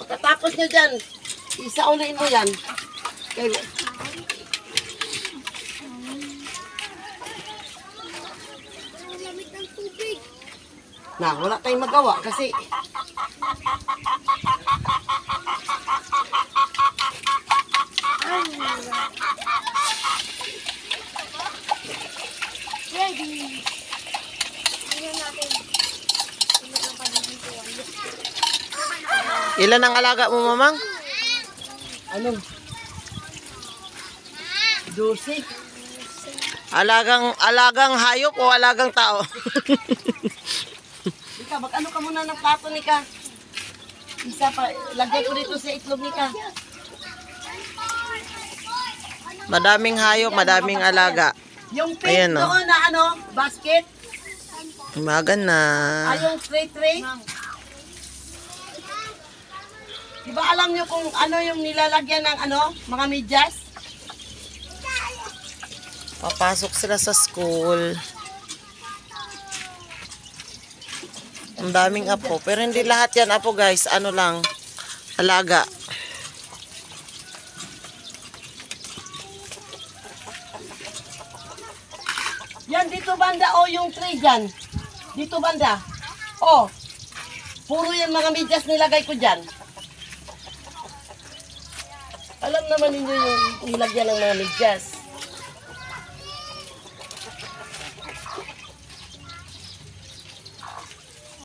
Pagkatapos nyo dyan, isaunain mo yan. Okay. Lamig ng tubig. Na, wala tayong magawa kasi Ready. Tingnan natin. Tingnan ang pagigituan. Ilan ang alaga mo, mamang? ano? 12. Alagang hayop o alagang tao? Nika, mag-ano ka muna ng plato, Nika. Isa pa, lagay ko dito sa itlog, Nika. Madaming hayop, madaming alaga. Yung pink Ayan, oh. doon na ano, basket. Umagan na. Yung tray. Di ba alam nyo kung ano yung nilalagyan ng ano, mga medyas? Papasok sila sa school. Ang daming apo. Pero hindi lahat yan apo, guys. Ano lang, alaga. Yan, dito banda, yung tray dyan. Dito banda. Puro yan mga medyas nilagay ko dyan. Alam naman ninyo yung nilagyan ng mga medyas.